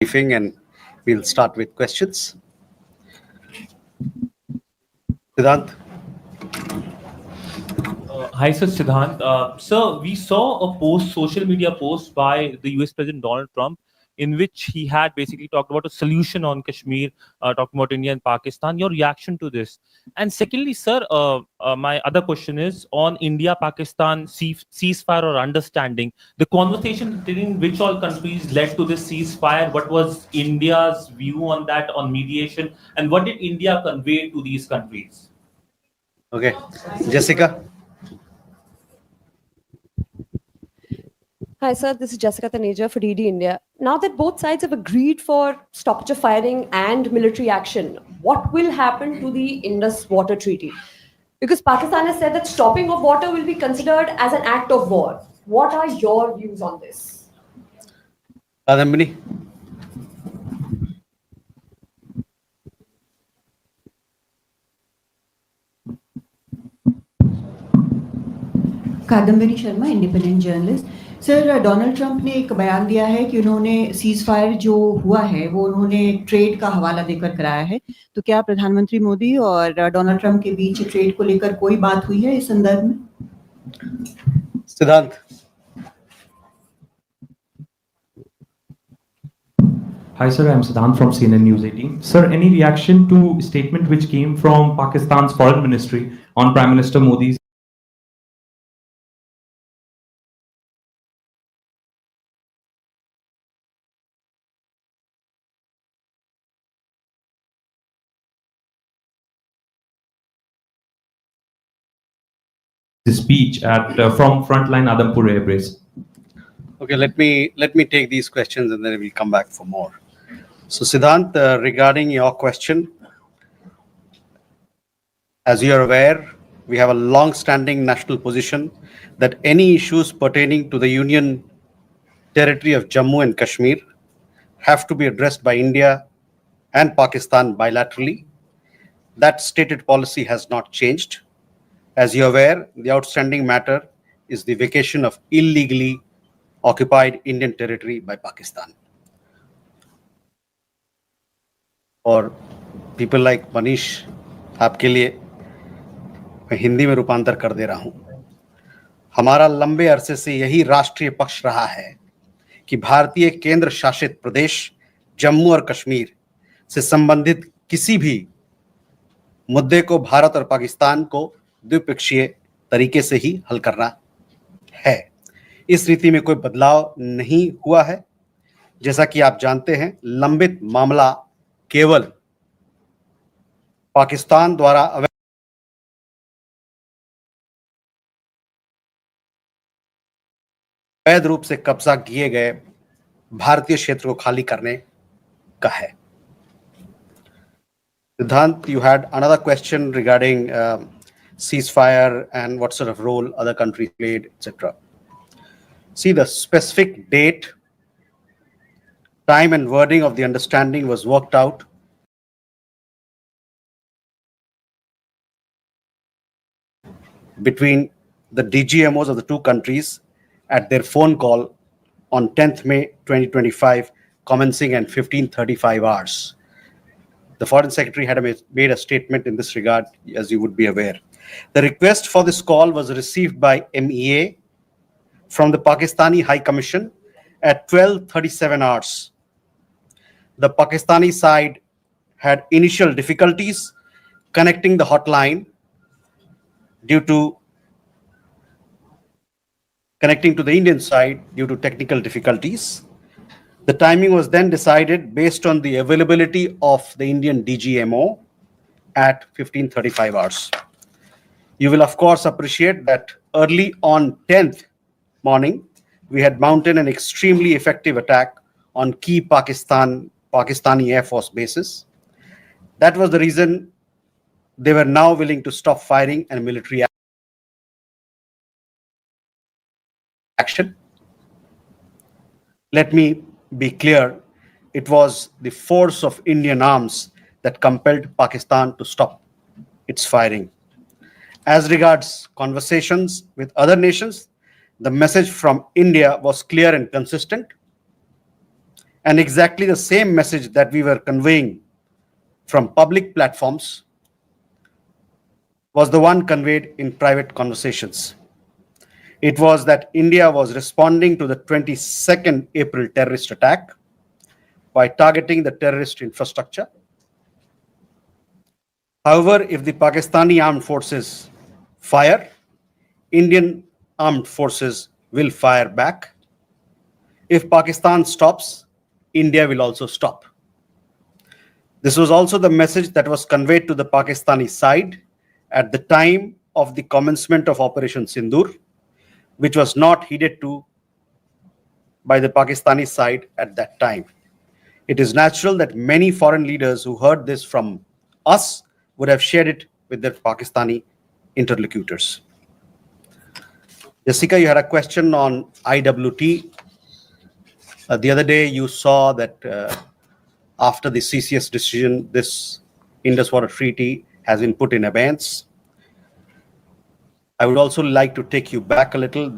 briefing and we'll start with questions. Siddhant? Hi, sir, Siddhant. Sir, we saw a social media post by the US President Donald Trump, in which he had basically talked about a solution on Kashmir, talking about India and Pakistan. Your reaction to this? And secondly, sir, my other question is on India-Pakistan ceasefire or understanding. The conversation between which all countries led to this ceasefire? What was India's view on that, on mediation? And what did India convey to these countries? Okay. Jessica? Hi, sir. This is Jessica Taneja for DD India. Now that both sides have agreed for stoppage of firing and military action, what will happen to the Indus Water Treaty? Because Pakistan has said that stopping of water will be considered as an act of war. What are your views on this? Kadambini? Kadambari Sharma, independent journalist. Sir, Donald Trump ने एक बयान दिया है कि उन्होंने cease fire जो हुआ है वो उन्होंने ट्रेड का हवाला देकर कराया है। तो क्या प्रधानमंत्री मोदी और डोनाल्ड ट्रंप के बीच ट्रेड को लेकर कोई बात हुई है इस संदर्भ में? Siddhant? Hi sir, I am Siddhant from CNN News 18. Sir, any reaction to a statement which came from Pakistan's foreign ministry on Prime Minister Modi's speech at from Frontline Adampur Air Base? Okay, let me take these questions and then we'll come back for more. So Siddhant, regarding your question, as you are aware, we have a long-standing national position that any issues pertaining to the Union territory of Jammu and Kashmir have to be addressed by India and Pakistan bilaterally. That stated policy has not changed. As you are aware, the outstanding matter is the vacation of illegally occupied Indian territory by Pakistan. और people like Manish, आपके लिए मैं हिंदी में रूपांतर कर दे रहा हूं। हमारा लंबे अरसे से यही राष्ट्रीय पक्ष रहा है कि भारतीय केंद्र शासित प्रदेश जम्मू और कश्मीर से संबंधित किसी भी मुद्दे को भारत और पाकिस्तान को द्विपक्षीय तरीके से ही हल करना है। इस रीति में कोई बदलाव नहीं हुआ है। जैसा कि आप जानते हैं, लंबित मामला केवल पाकिस्तान द्वारा अवैध रूप से कब्जा किए गए भारतीय क्षेत्र को खाली करने का है। Siddhant, you had another question regarding ceasefire and what sort of role other countries played, etc. See, the specific date, time and wording of the understanding was worked out between the DGMOs of the two countries at their phone call on 10th May 2025, commencing at 15:35 hours. The Foreign Secretary had made a statement in this regard, as you would be aware. The request for this call was received by MEA from the Pakistani High Commission at 12:37 hours. The Pakistani side had initial difficulties connecting the hotline connecting to the Indian side due to technical difficulties. The timing was then decided based on the availability of the Indian DGMO at 15:35 hours. You will of course appreciate that early on 10th morning, we had mounted an extremely effective attack on key Pakistani Air Force bases. That was the reason they were now willing to stop firing and military action. Let me be clear, it was the force of Indian arms that compelled Pakistan to stop its firing. As regards conversations with other nations, the message from India was clear and consistent. And exactly the same message that we were conveying from public platforms was the one conveyed in private conversations. It was that India was responding to the 22nd April terrorist attack by targeting the terrorist infrastructure. However, if the Pakistani armed forces fire, Indian armed forces will fire back. If Pakistan stops, India will also stop. This was also the message that was conveyed to the Pakistani side at the time of the commencement of Operation Sindoor, which was not heeded to by the Pakistani side at that time. It is natural that many foreign leaders who heard this from us would have shared it with their Pakistani interlocutors. Jessica, you had a question on IWT. The other day, you saw that after the CCS decision, this Indus Water Treaty has been put in abeyance. I would also like to take you back a little.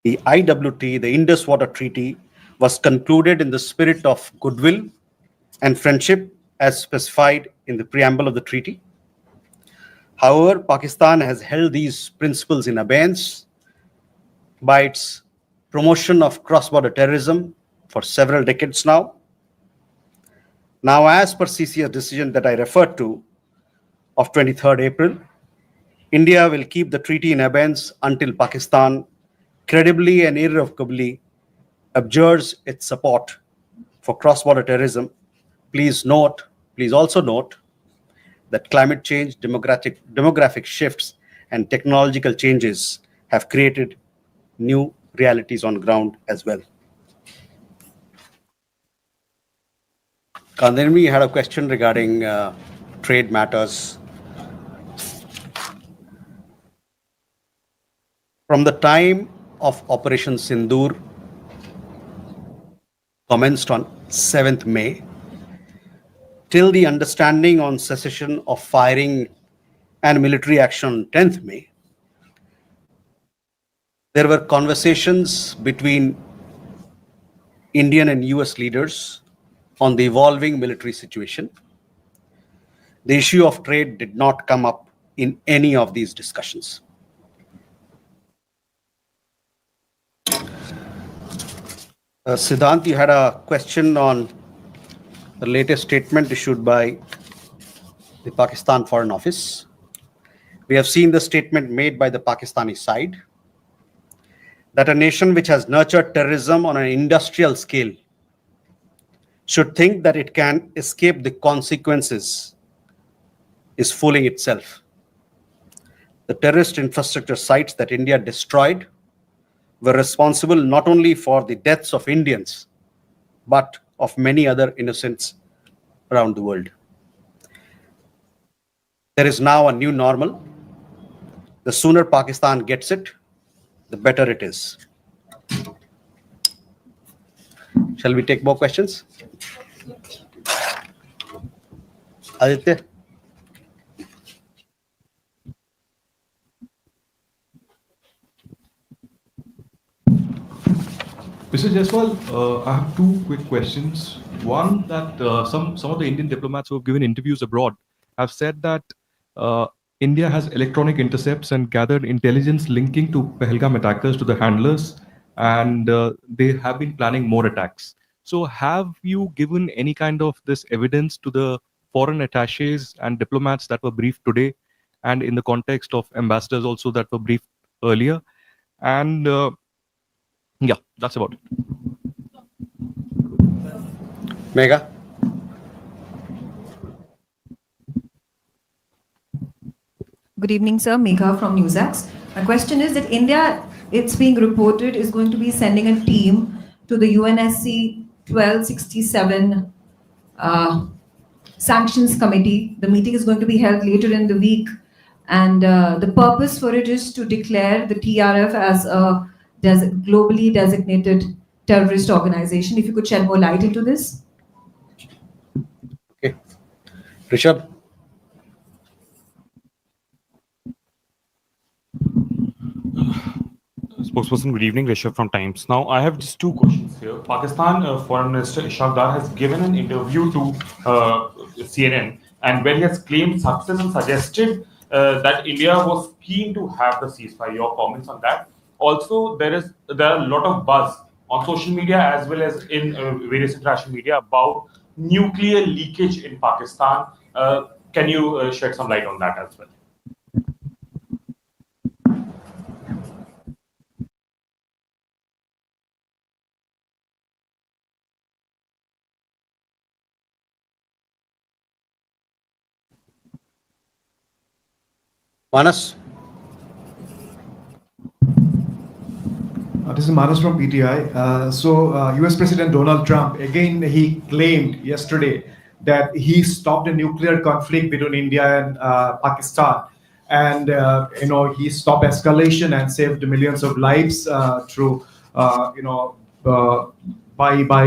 The IWT, the Indus Water Treaty, was concluded in the spirit of goodwill and friendship as specified in the preamble of the treaty. However, Pakistan has held these principles in abeyance by its promotion of cross-border terrorism for several decades now. Now, as per CCS decision that I referred to of 23rd April, India will keep the treaty in abeyance until Pakistan credibly and irrevocably abjures its support for cross-border terrorism. Please also note that climate change, demographic shifts, and technological changes have created new realities on ground as well. Kandarmi had a question regarding trade matters. From the time of Operation Sindoor commenced on 7th May, till the understanding on cessation of firing and military action on 10th May, there were conversations between Indian and US leaders on the evolving military situation. The issue of trade did not come up in any of these discussions. Siddhant, you had a question on the latest statement issued by the Pakistan Foreign Office. We have seen the statement made by the Pakistani side that a nation which has nurtured terrorism on an industrial scale should think that it can escape the consequences is fooling itself. The terrorist infrastructure sites that India destroyed were responsible not only for the deaths of Indians, but of many other innocents around the world. There is now a new normal. The sooner Pakistan gets it, the better it is. Shall we take more questions? Aditya? Mr. Jaiswal, I have two quick questions. One, that some of the Indian diplomats who have given interviews abroad have said that India has electronic intercepts and gathered intelligence linking to Pahalgam attackers to the handlers, and they have been planning more attacks. So have you given any kind of this evidence to the foreign attaches and diplomats that were briefed today, and in the context of ambassadors also that were briefed earlier? And yeah, that's about it. Megha? Good evening, sir. Megha from NewsAx. My question is that India, it's being reported, is going to be sending a team to the UNSC 1267 Sanctions Committee. The meeting is going to be held later in the week. And the purpose for it is to declare the TRF as a globally designated terrorist organization. If you could shed more light into this. Okay. Rishabh? Spokesperson, good evening. Rishabh from Times. Now, I have just two questions here. Pakistan Foreign Minister Ishaq Dar has given an interview to CNN, and where he has claimed success and suggested that India was keen to have the ceasefire. Your comments on that? Also, there are a lot of buzz on social media as well as in various international media about nuclear leakage in Pakistan. Can you shed some light on that as well? Manas? This is Manas from PTI. US President Donald Trump, again, he claimed yesterday that he stopped a nuclear conflict between India and Pakistan. And, he stopped escalation and saved millions of lives through, by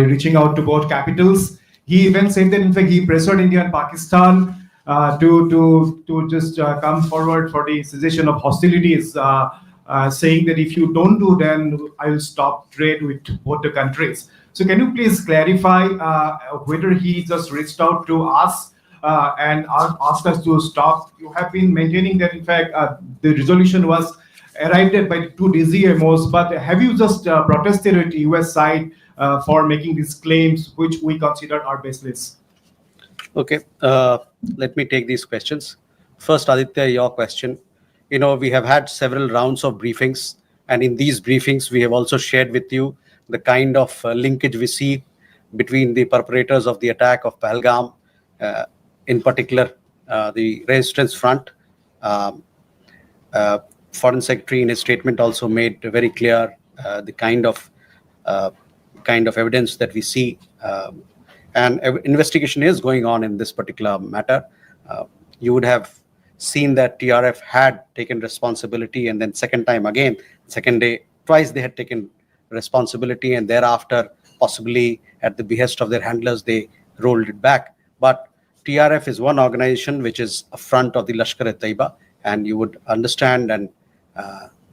reaching out to both capitals. He even said that, in fact, he pressured India and Pakistan to just come forward for the cessation of hostilities, saying that if you don't do, then I will stop trade with both the countries. So can you please clarify whether he just reached out to us and asked us to stop? You have been maintaining that, in fact, the resolution was arrived at by two DCMOs, but have you just protested at the US side for making these claims, which we consider are baseless? Okay, let me take these questions. First, Aditya, your question. We have had several rounds of briefings, and in these briefings, we have also shared with you the kind of linkage we see between the perpetrators of the attack of Pahalgam, in particular, the Resistance Front. Foreign Secretary in his statement also made very clear the kind of evidence that we see. And investigation is going on in this particular matter. You would have seen that TRF had taken responsibility, and then second day, twice they had taken responsibility, and thereafter, possibly at the behest of their handlers, they rolled it back. But TRF is one organization which is a front of the Lashkar-e-Taiba, and you would understand and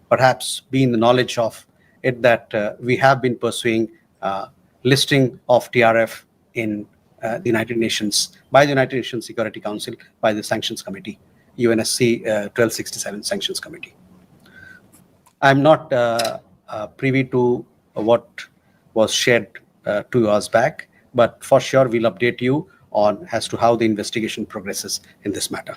perhaps be in the knowledge of it that we have been pursuing listing of TRF in the United Nations, by the United Nations Security Council, by the Sanctions Committee, UNSC 1267 Sanctions Committee. I'm not privy to what was shared 2 hours back, but for sure we'll update you on as to how the investigation progresses in this matter.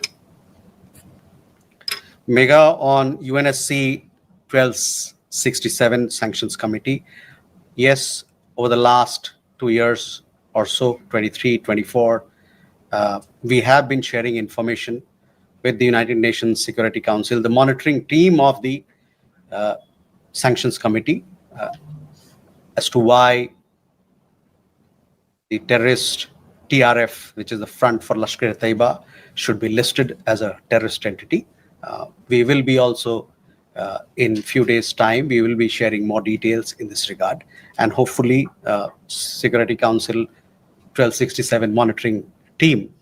Mega on UNSC 1267 Sanctions Committee. Yes, over the last 2 years or so, 23, 24, we have been sharing information with the United Nations Security Council, the monitoring team of the Sanctions Committee, as to why the terrorist TRF, which is the Front for Lashkar-e-Taiba, should be listed as a terrorist entity. We will be also, in few days' time, we will be sharing more details in this regard. And hopefully, Security Council 1267 monitoring team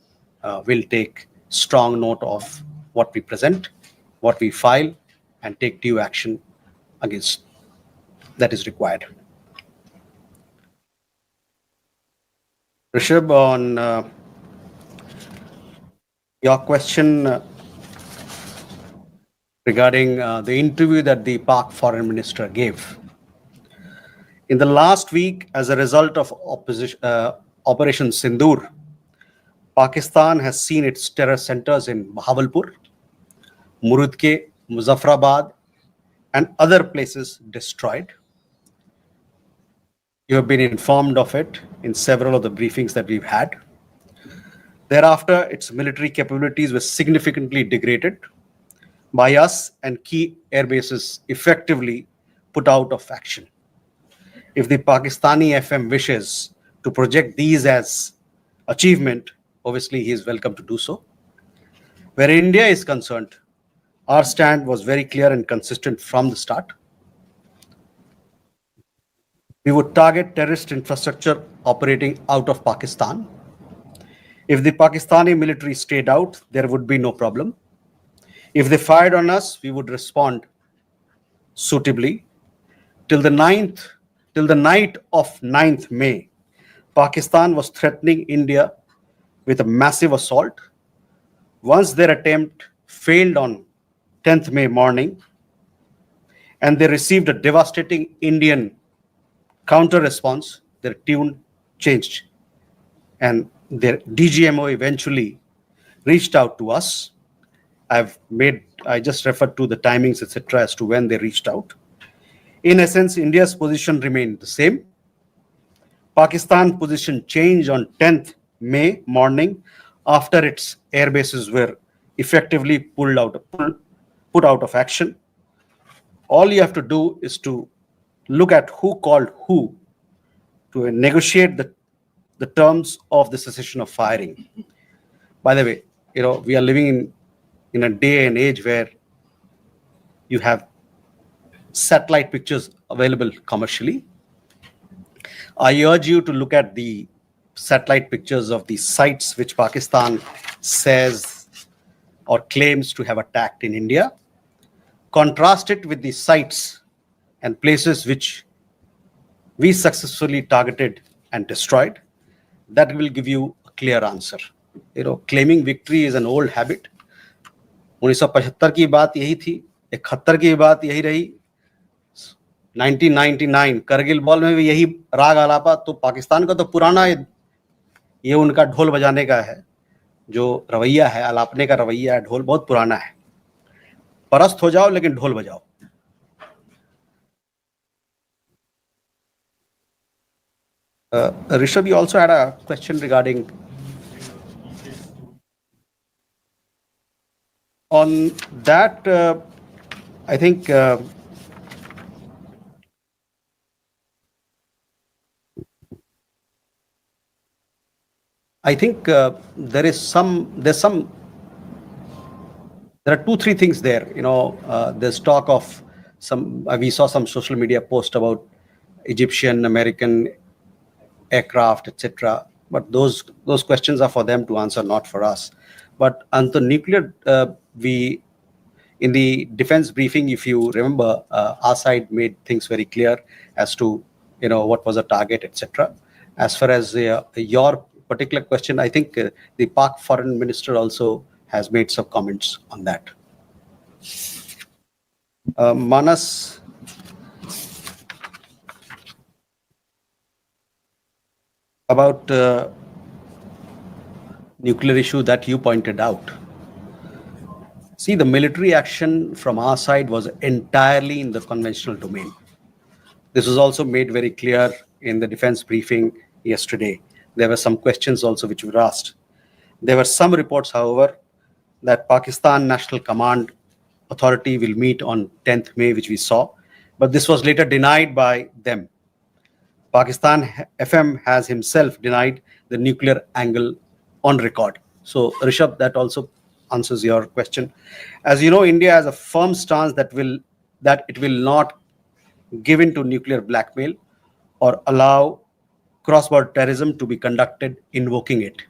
will take strong note of what we present, what we file, and take due action against that is required. Rishabh, on your question regarding the interview that the Pak foreign minister gave. In the last week, as a result of Operation Sindoor, Pakistan has seen its terror centers in Bahawalpur, Murudke, Muzaffarabad, and other places destroyed. You have been informed of it in several of the briefings that we've had. Thereafter, its military capabilities were significantly degraded by us, and key air bases effectively put out of action. If the Pakistani FM wishes to project these as achievement, obviously he is welcome to do so. Where India is concerned, Our stand was very clear and consistent from the start. We would target terrorist infrastructure operating out of Pakistan. If the Pakistani military stayed out, there would be no problem. If they fired on us, we would respond suitably. Till the night of 9th May, Pakistan was threatening India with a massive assault. Once their attempt failed on 10th May morning, and they received a devastating Indian counter response, their tune changed. And their DGMO eventually reached out to us. I just referred to the timings, etc., as to when they reached out. In essence, India's position remained the same. Pakistan position changed on 10th May morning after its air bases were effectively put out of action. All you have to do is to look at who called who to negotiate the terms of the cessation of firing. By the way, we are living in a day and age where you have satellite pictures available commercially. I urge you to look at the satellite pictures of the sites which Pakistan says or claims to have attacked in India. Contrast it with the sites and places which we successfully targeted and destroyed. That will give you a clear answer. Claiming victory is an old habit. 1975 की बात यही थी, 71 की बात यही रही, 1999 Kargil war में भी यही राग आलापा. तो पाकिस्तान का तो पुराना ये उनका ढोल बजाने का है, जो रवैया है, आलापने का रवैया है, ढोल बहुत पुराना है. परस्त हो जाओ लेकिन ढोल बजाओ. Rishabh, you also had a question regarding on that. I think there are 2-3 things there. There's talk of we saw some social media post about Egyptian, American aircraft, etc. But those questions are for them to answer, not for us. But on the nuclear, in the defense briefing, if you remember, our side made things very clear as to what was the target, etc. As far as your particular question, I think the Pak foreign minister also has made some comments on that. Manas, about nuclear issue that you pointed out. See, the military action from our side was entirely in the conventional domain. This was also made very clear in the defense briefing yesterday. There were some questions also which were asked. There were some reports, however, that Pakistan National Command Authority will meet on 10th May, which we saw, but this was later denied by them. Pakistan FM has himself denied the nuclear angle on record. So, Rishabh, that also answers your question. As you know, India has a firm stance that it will not give in to nuclear blackmail or allow cross-border terrorism to be conducted invoking it.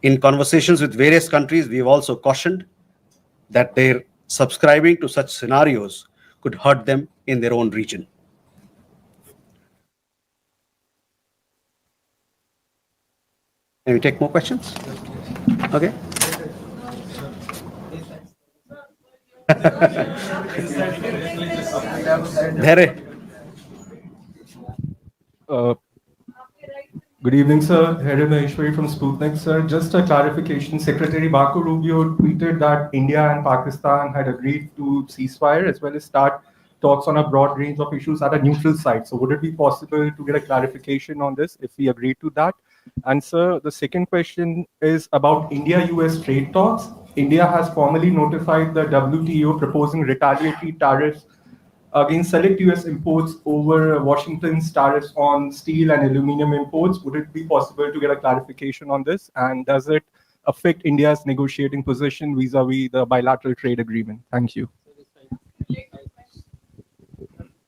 In conversations with various countries, we have also cautioned that their subscribing to such scenarios could hurt them in their own region. Can we take more questions? Okay. Dhere. Good evening, sir. Here Maheshwari from Sputnik, sir. Just a clarification. Secretary Marco Rubio tweeted that India and Pakistan had agreed to ceasefire as well as start talks on a broad range of issues at a neutral site. So would it be possible to get a clarification on this if we agreed to that? And sir, the second question is about India-US trade talks. India has formally notified the WTO proposing retaliatory tariffs against select US imports over Washington's tariffs on steel and aluminum imports. Would it be possible to get a clarification on this? And does it affect India's negotiating position vis-a-vis the bilateral trade agreement? Thank you.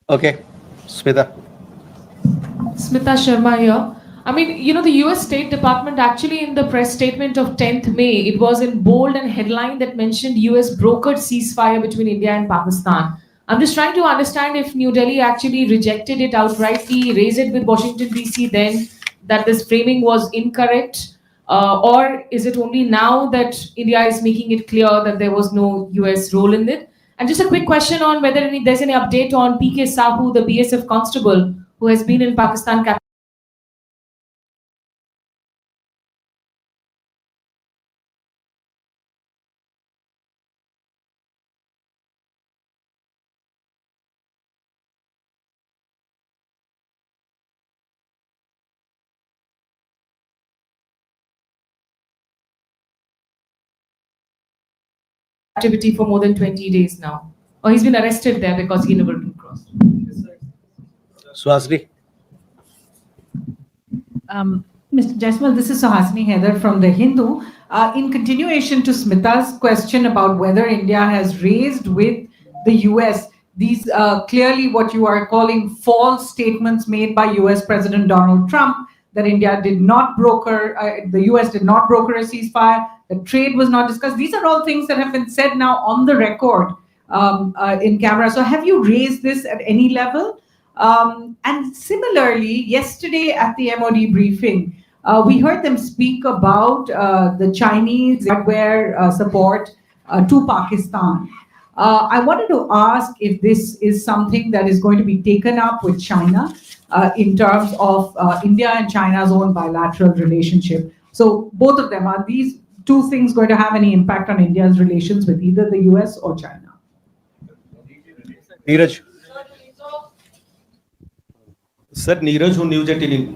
Okay, Smita. Smita Sharma here. I mean, you know, the US State Department actually in the press statement of 10th May, it was in bold and headline that mentioned US brokered ceasefire between India and Pakistan. I'm just trying to understand if New Delhi actually rejected it outrightly, raised it with Washington DC then, that this framing was incorrect, or is it only now that India is making it clear that there was no US role in it? And just a quick question on whether there's any update on PK Sahu, the BSF constable, who has been in Pakistan captivity for more than 20 days now. Or he's been arrested there because he never crossed. Suhasini. Mr. Jaiswal, this is Suhasini Haidar from The Hindu. In continuation to Smita's question about whether India has raised with the US these clearly what you are calling false statements made by US President Donald Trump, that India did not broker, the US did not broker a ceasefire, the trade was not discussed. These are all things that have been said now on the record in camera. So have you raised this at any level? And similarly, yesterday at the MOD briefing, we heard them speak about the Chinese hardware support to Pakistan. I wanted to ask if this is something that is going to be taken up with China in terms of India and China's own bilateral relationship. So both of them, are these two things going to have any impact on India's relations with either the US or China? Neeraj. Sir Neeraj हूँ news 18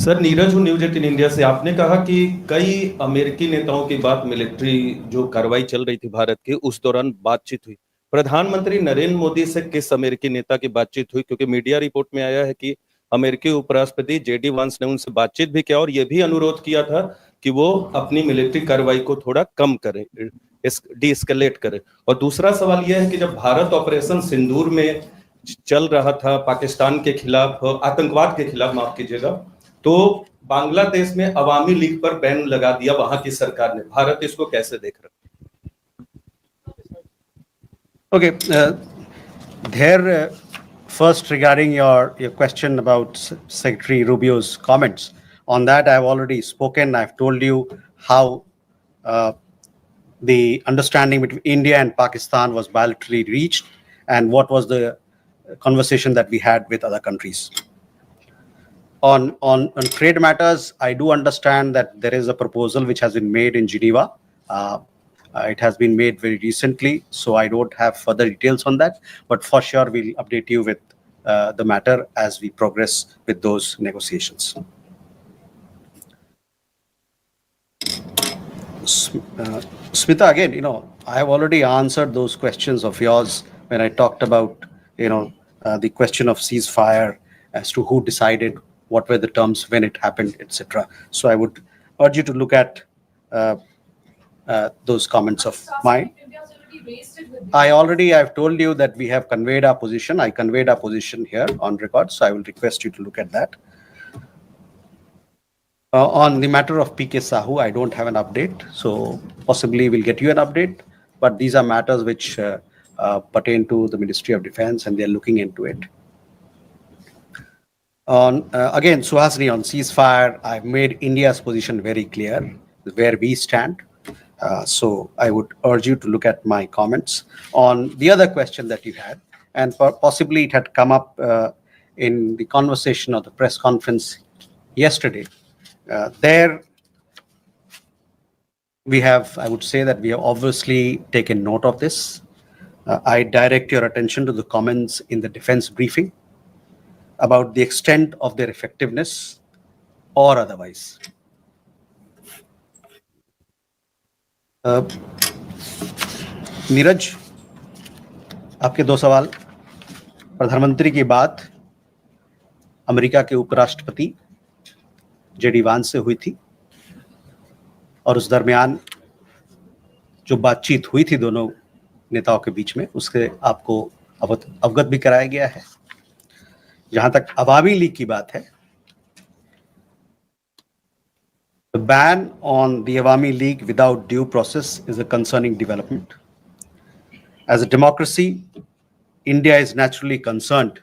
sir Neeraj हूँ news 18 India से। आपने कहा कि कई अमेरिकी नेताओं की बात मिलिट्री जो कार्रवाई चल रही थी भारत की उस दौरान बातचीत हुई। प्रधानमंत्री नरेंद्र मोदी से किस अमेरिकी नेता की बातचीत हुई? क्योंकि मीडिया रिपोर्ट में आया है कि अमेरिकी उपराष्ट्रपति जेडी वांस ने उनसे बातचीत भी किया और यह भी अनुरोध किया था कि वो अपनी मिलिट्री कार्रवाई को थोड़ा कम करें, डीएस्केलेट करें। और दूसरा सवाल यह है कि जब भारत ऑपरेशन सिंदूर में चल रहा था पाकिस्तान के खिलाफ, आतंकवाद के खिलाफ माफ कीजिएगा, तो बांग्लादेश में अवामी लीग पर बैन लगा दिया वहां की सरकार ने। भारत इसको कैसे देख रहा है? Okay, there first regarding your question about Secretary Rubio's comments, on that I've already spoken. I've told you how the understanding between India and Pakistan was bilaterally reached and what was the conversation that we had with other countries. On trade matters, I do understand that there is a proposal which has been made in Geneva. It has been made very recently, so I don't have further details on that, but for sure we'll update you with the matter as we progress with those negotiations. Smita, again, I have already answered those questions of yours when I talked about, the question of ceasefire as to who decided, what were the terms, when it happened, etc. So I would urge you to look at those comments of mine. I've told you that we have conveyed our position. I conveyed our position here on record, so I will request you to look at that. On the matter of PK Sahu, I don't have an update, so possibly we'll get you an update, but these are matters which pertain to the Ministry of Defense and they're looking into it. Again, Suhasini, on ceasefire, I've made India's position very clear, where we stand. So I would urge you to look at my comments. On the other question that you had, and possibly it had come up in the conversation of the press conference yesterday, there we have, I would say that we have obviously taken note of this. I direct your attention to the comments in the defense briefing about the extent of their effectiveness or otherwise. Neeraj, आपके दो सवाल। प्रधानमंत्री की बात America के उपराष्ट्रपति JD वांस से हुई थी, और उस दरमियान जो बातचीत हुई थी दोनों नेताओं के बीच में, उसके आपको अवगत भी कराया गया है। जहां तक अवामी लीग की बात है, the ban on the Awami League without due process is a concerning development. As a democracy, India is naturally concerned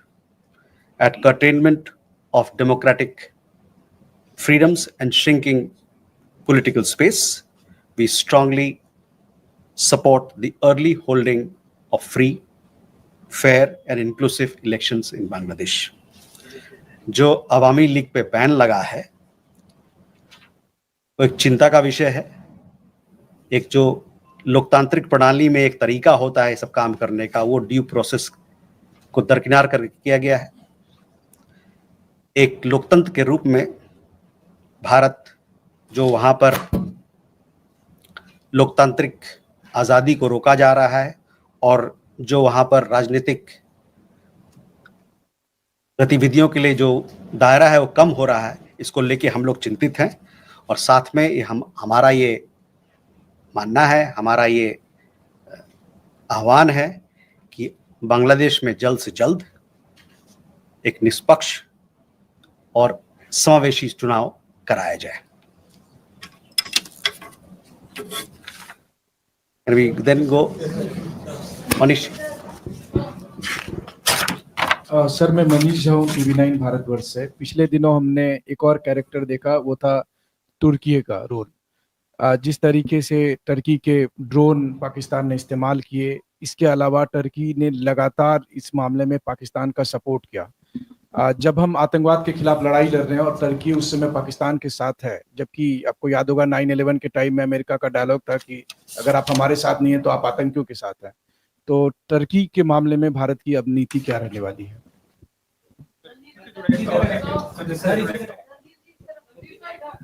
at curtailment of democratic freedoms and shrinking political space. We strongly support the early holding of free, fair and inclusive elections in Bangladesh. जो अवामी league पे ban लगा है वो एक चिंता का विषय है। एक जो लोकतांत्रिक प्रणाली में एक तरीका होता है सब काम करने का, वो ड्यू प्रोसेस को दरकिनार कर किया गया है। एक लोकतंत्र के रूप में भारत जो वहां पर लोकतांत्रिक आज़ादी को रोका जा रहा है और जो वहां पर राजनीतिक गतिविधियों के लिए जो दायरा है वो कम हो रहा है, इसको लेके हम लोग चिंतित हैं। और साथ में हमारा ये मानना है, हमारा ये आह्वान है कि बांग्लादेश में जल्द से जल्द एक निष्पक्ष और समावेशी चुनाव कराया जाए। Can we then go? Manish. Sir, मैं मनीष झा हूँ, TV9 भारतवर्ष से। पिछले दिनों हमने एक और कैरेक्टर देखा, वो था तुर्की का रोल। जिस तरीके से टर्की के ड्रोन पाकिस्तान ने इस्तेमाल किए, इसके अलावा टर्की ने लगातार इस मामले में पाकिस्तान का सपोर्ट किया। जब हम आतंकवाद के खिलाफ लड़ाई लड़ रहे हैं और टर्की उस समय पाकिस्तान के साथ है, जबकि आपको याद होगा 9/11 के टाइम में अमेरिका का डायलॉग था कि अगर आप हमारे साथ नहीं है तो आप आतंकियों के साथ हैं। तो टर्की के मामले में भारत की अब नीति क्या रहने वाली है?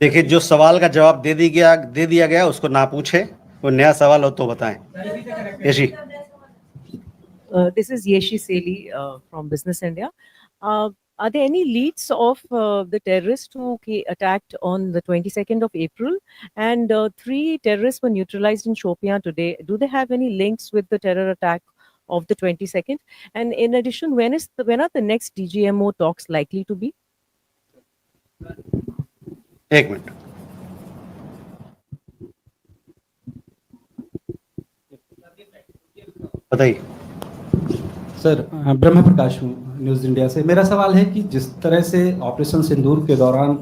देखिए, जो सवाल का जवाब दे दिया गया उसको ना पूछे, वो नया सवाल हो तो बताएं। Yeshi. This is Yeshi Seli from Business India. Are there any leads of the terrorists who attacked on the 22nd of April? And 3 terrorists were neutralized in Shopian today. Do they have any links with the terror attack of the 22nd? And in addition, when are the next DGMO talks likely to be? एक minute. बताइए। Sir, ब्रह्म प्रकाश हूँ, news India से। मेरा सवाल है कि जिस तरह से ऑपरेशन सिंदूर के दौरान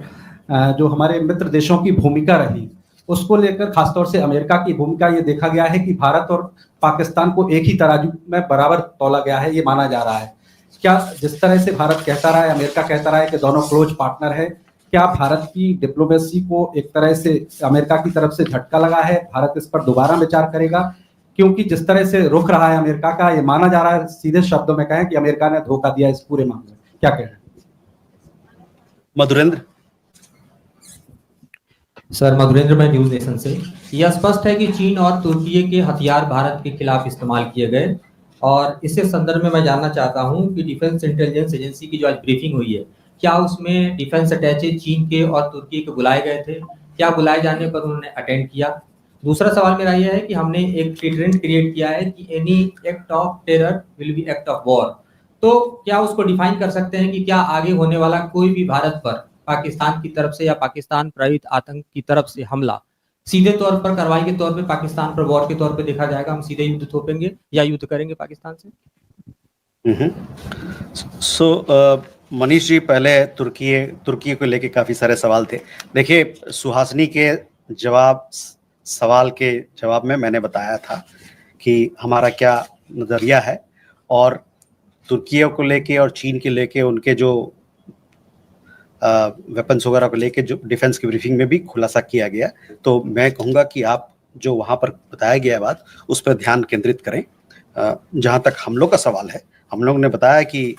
जो हमारे मित्र देशों की भूमिका रही, उसको लेकर खासतौर से अमेरिका की भूमिका ये देखा गया है कि भारत और पाकिस्तान को एक ही तराजू में बराबर तौला गया है, ये माना जा रहा है। क्या जिस तरह से भारत कहता रहा है, अमेरिका कहता रहा है कि दोनों क्लोज पार्टनर है, क्या भारत की डिप्लोमेसी को एक तरह से अमेरिका की तरफ से झटका लगा है? भारत इस पर दोबारा विचार करेगा? क्योंकि जिस तरह से रुख रहा है अमेरिका का, ये माना जा रहा है, सीधे शब्दों में कहें कि अमेरिका ने धोखा दिया इस पूरे मामले में। क्या कह रहे हैं? मधुरेंद्र। सर, मधुरेंद्र, मैं न्यूज नेशन से। यह स्पष्ट है कि चीन और तुर्की के हथियार भारत के खिलाफ इस्तेमाल किए गए, और इसी संदर्भ में मैं जानना चाहता हूं कि डिफेंस इंटेलिजेंस एजेंसी की जो आज ब्रीफिंग हुई है, क्या उसमें डिफेंस अटैचे चीन के और तुर्की के बुलाए गए थे? क्या बुलाए जाने पर उन्होंने अटेंड किया? दूसरा सवाल मेरा यह है कि हमने एक ट्रेंड क्रिएट किया है कि any act of terror will be act of war. तो क्या उसको डिफाइन कर सकते हैं कि क्या आगे होने वाला कोई भी भारत पर पाकिस्तान की तरफ से या पाकिस्तान प्रेरित आतंक की तरफ से हमला सीधे तौर पर कार्रवाई के तौर पे पाकिस्तान पर वॉर के तौर पे देखा जाएगा? हम सीधे युद्ध थोपेंगे या युद्ध करेंगे पाकिस्तान से? मनीष जी, पहले तुर्की को लेके काफी सारे सवाल थे। देखिए, सुहासिनी के सवाल के जवाब में मैंने बताया था कि हमारा क्या नजरिया है, और तुर्की को लेके और चीन के लेके उनके जो वेपन्स वगैरह को लेके जो डिफेंस की ब्रीफिंग में भी खुलासा किया गया। तो मैं कहूँगा कि आप जो वहाँ पर बताया गया बात, उस पर ध्यान केंद्रित करें। जहाँ तक हम लोग का सवाल है, हम लोग ने बताया कि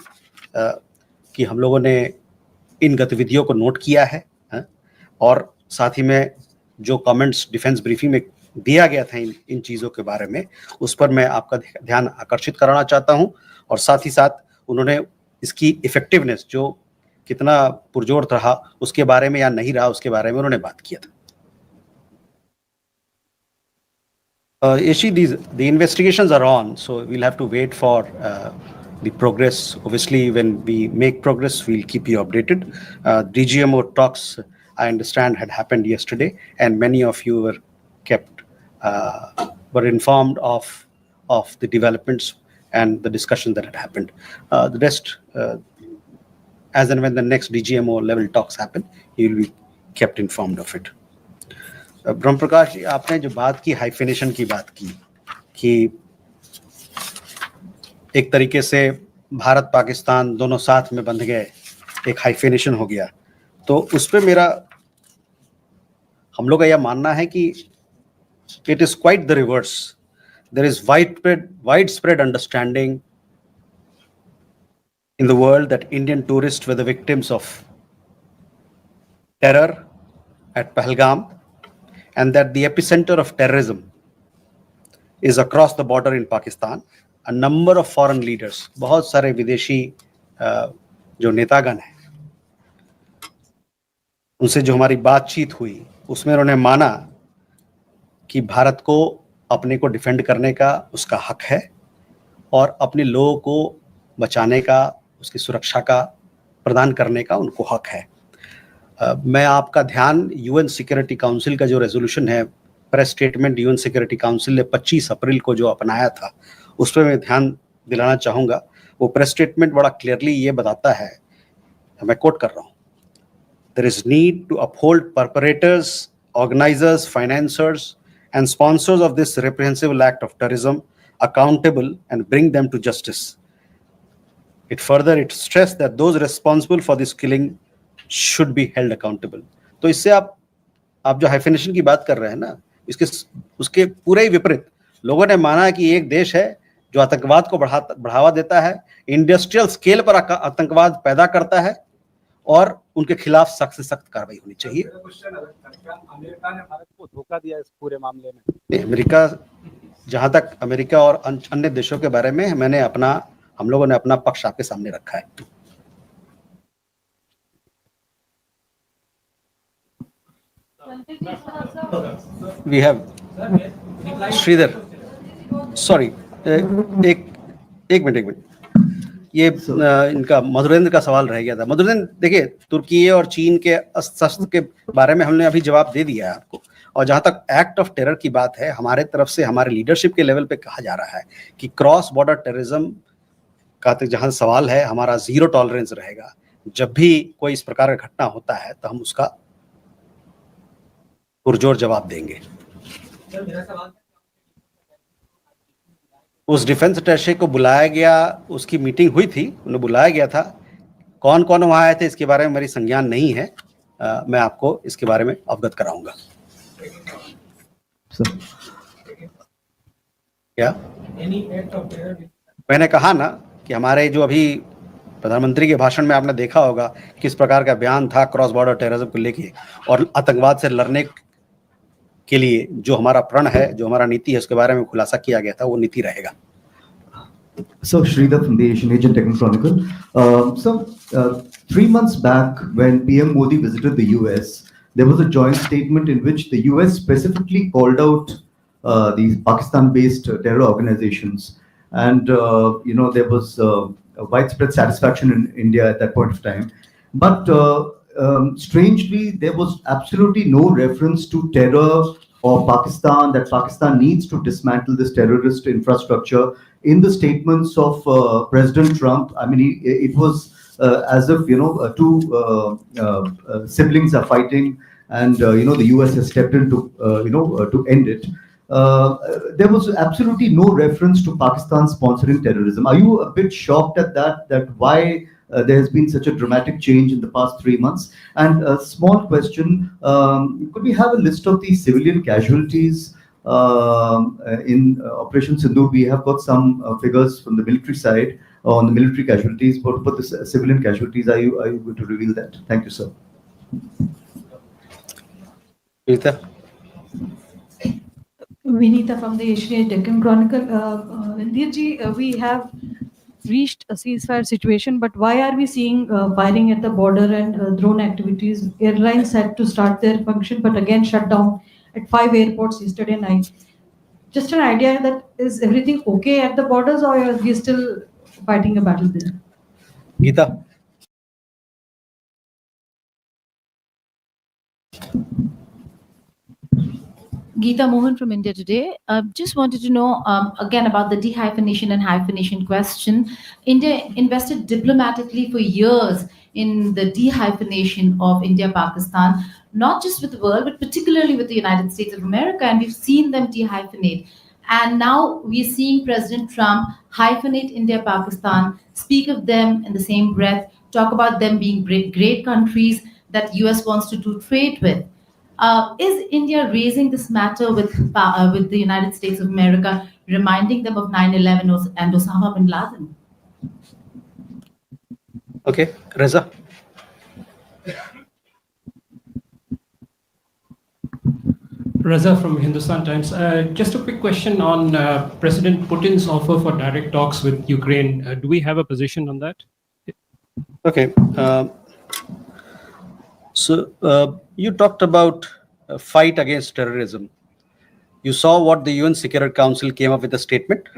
हम लोगों ने इन गतिविधियों को नोट किया है, और साथ ही में जो कमेंट्स डिफेंस ब्रीफिंग में दिया गया था इन चीज़ों के बारे में, उस पर मैं आपका ध्यान आकर्षित कराना चाहता हूं। और साथ ही साथ उन्होंने इसकी इफेक्टिवनेस, जो कितना पुरजोर रहा उसके बारे में या नहीं रहा उसके बारे में उन्होंने बात किया था. Ishi, the investigations are on, so we'll have to wait for the progress. Obviously, when we make progress, we'll keep you updated. DGMO talks, I understand, had happened yesterday, and many of you were kept, were informed of the developments and the discussion that had happened. The rest, as and when the next DGMO level talks happen, you will be kept informed of it. ब्रह्म प्रकाश जी, आपने जो बात की hyphenation की बात की कि एक तरीके से भारत पाकिस्तान दोनों साथ में बंध गए, एक हाइफिनेशन हो गया, तो उस पे मेरा हम लोग का यह मानना है कि it is quite the reverse. There is widespread understanding in the world that Indian tourists were the victims of terror at Pahalgam, and that the epicenter of terrorism is across the border in Pakistan. A number of foreign leaders, बहुत सारे विदेशी जो नेतागण हैं, उनसे जो हमारी बातचीत हुई उसमें उन्होंने माना कि भारत को अपने को डिफेंड करने का उसका हक है और अपने लोगों को बचाने का, उसकी सुरक्षा का प्रदान करने का उनको हक है. मैं आपका ध्यान यूएन सिक्योरिटी काउंसिल का जो रेजोल्यूशन है, press statement UN security council ने 25 अप्रैल को जो अपनाया था, उस पर मैं ध्यान दिलाना चाहूँगा. वो प्रेस स्टेटमेंट बड़ा क्लियरली ये बताता है, मैं कोट कर रहा हूँ, there is need to uphold perpetrators, organisers, financers and sponsors of this reprehensible act of terrorism accountable and bring them to justice. It stressed that those responsible for this killing should be held accountable. तो इससे आप जो hyphenation की बात कर रहे हैं ना, उसके पूरे ही विपरीत लोगों ने माना कि एक देश है जो आतंकवाद को बढ़ावा देता है, इंडस्ट्रियल स्केल पर आतंकवाद पैदा करता है और उनके खिलाफ सख्त से सख्त कार्रवाई होनी चाहिए. अमेरिका ने भारत को धोखा दिया इस पूरे मामले में. अमेरिका, जहां तक अमेरिका और अन्य देशों के बारे में हम लोगों ने अपना पक्ष आपके सामने रखा है. We have श्रीधर, सॉरी, एक मिनट, ये इनका मधुरेंद्र का सवाल रह गया था. मधुरेंद्र, देखिए, तुर्की और चीन के अस्त्र के बारे में हमने अभी जवाब दे दिया है आपको, और जहां तक एक्ट ऑफ टेरर की बात है, हमारे तरफ से हमारे लीडरशिप के लेवल पे कहा जा रहा है कि क्रॉस बॉर्डर टेररिज्म का जहां सवाल है, हमारा 0 टॉलरेंस रहेगा. जब भी कोई इस प्रकार का घटना होता है तो हम उसका पुरजोर जवाब देंगे. उस डिफेंस अटैचे को बुलाया गया, उसकी मीटिंग हुई थी, उन्हें बुलाया गया था. कौन कौन वहां आए थे इसके बारे में मेरी संज्ञान नहीं है, मैं आपको इसके बारे में अवगत कराऊंगा. क्या मैंने कहा ना कि हमारे जो अभी प्रधानमंत्री के भाषण में आपने देखा होगा किस प्रकार का बयान था क्रॉस बॉर्डर टेररिज्म को लेके, और आतंकवाद से लड़ने के लिए जो हमारा प्रण है, जो हमारा नीति है, उसके बारे में खुलासा किया गया था. वो नीति रहेगा. So Sridhar from the Asian Age and Techno Chronicle. 3 months back, when PM Modi visited the US, there was a joint statement in which the US specifically called out these Pakistan-based terror organizations, and there was widespread satisfaction in India at that point of time. But strangely, there was absolutely no reference to terror or Pakistan, that Pakistan needs to dismantle this terrorist infrastructure in the statements of President Trump. I mean, it was as if, two siblings are fighting, and the US has stepped in to end it. There was absolutely no reference to Pakistan sponsoring terrorism. Are you a bit shocked at that why there has been such a dramatic change in the past 3 months? And a small question, could we have a list of the civilian casualties in Operation Sindoor? We have got some figures from the military side on the military casualties, but for the civilian casualties, are you going to reveal that? Thank you, sir. Vinita from the Asian Age Deccan Chronicle. Randir ji, we have reached a ceasefire situation, but why are we seeing firing at the border and drone activities? Airlines had to start their function, but again shut down at 5 airports yesterday night. Just an idea that is everything okay at the borders, or are we still fighting a battle there? Geeta. Geeta Mohan from India Today. Just wanted to know again about the dehyphenation and hyphenation question. India invested diplomatically for years in the dehyphenation of India-Pakistan, not just with the world, but particularly with the United States of America, and we've seen them dehyphenate. And now we're seeing President Trump hyphenate India-Pakistan, speak of them in the same breath, talk about them being great countries that US wants to do trade with. Is India raising this matter with the United States of America, reminding them of 9/11 and Osama bin Laden? Okay, Reza. Reza from Hindustan Times. Just a quick question on President Putin's offer for direct talks with Ukraine. Do we have a position on that? Okay. So you talked about a fight against terrorism. You saw what the UN Security Council came up with a statement.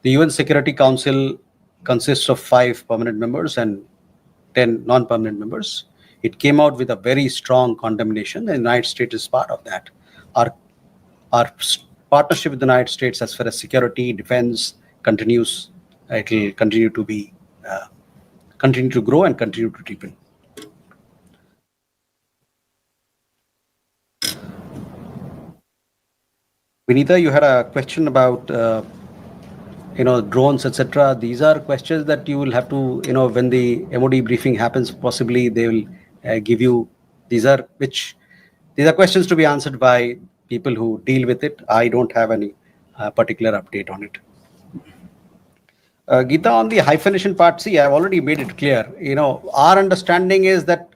The UN Security Council consists of 5 permanent members and 10 non-permanent members. It came out with a very strong condemnation. The United States is part of that. Our partnership with the United States as far as security, defense continues. It will continue to be, continue to grow and continue to deepen. Vinita, you had a question about drones, etc. These are questions that you will have to, when the MOD briefing happens, possibly they will give you. These are questions to be answered by people who deal with it. I don't have any particular update on it. Geeta, on the hyphenation part, see, I've already made it clear. Our understanding is that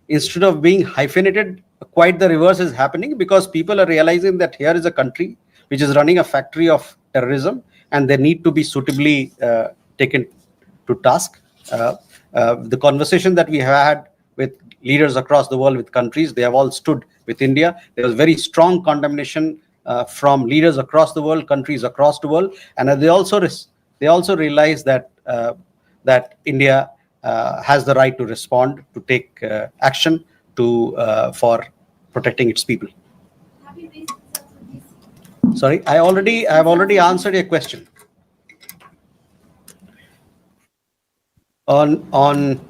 instead of being hyphenated, quite the reverse is happening, because people are realizing that here is a country which is running a factory of terrorism, and they need to be suitably taken to task. The conversation that we have had with leaders across the world, with countries, they have all stood with India. There was very strong condemnation from leaders across the world, countries across the world, and they also realize that that India has the right to respond, to take action for protecting its people. Sorry, I've already answered your question. On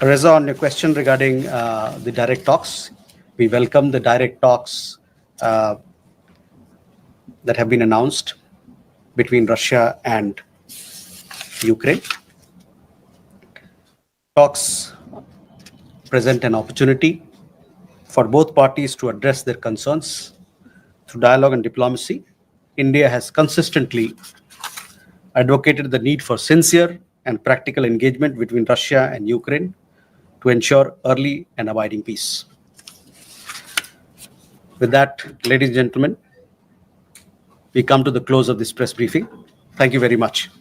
Reza, on your question regarding the direct talks, we welcome the direct talks that have been announced between Russia and Ukraine. Talks present an opportunity for both parties to address their concerns through dialogue and diplomacy. India has consistently advocated the need for sincere and practical engagement between Russia and Ukraine to ensure early and abiding peace. With that, ladies and gentlemen, we come to the close of this press briefing. Thank you very much.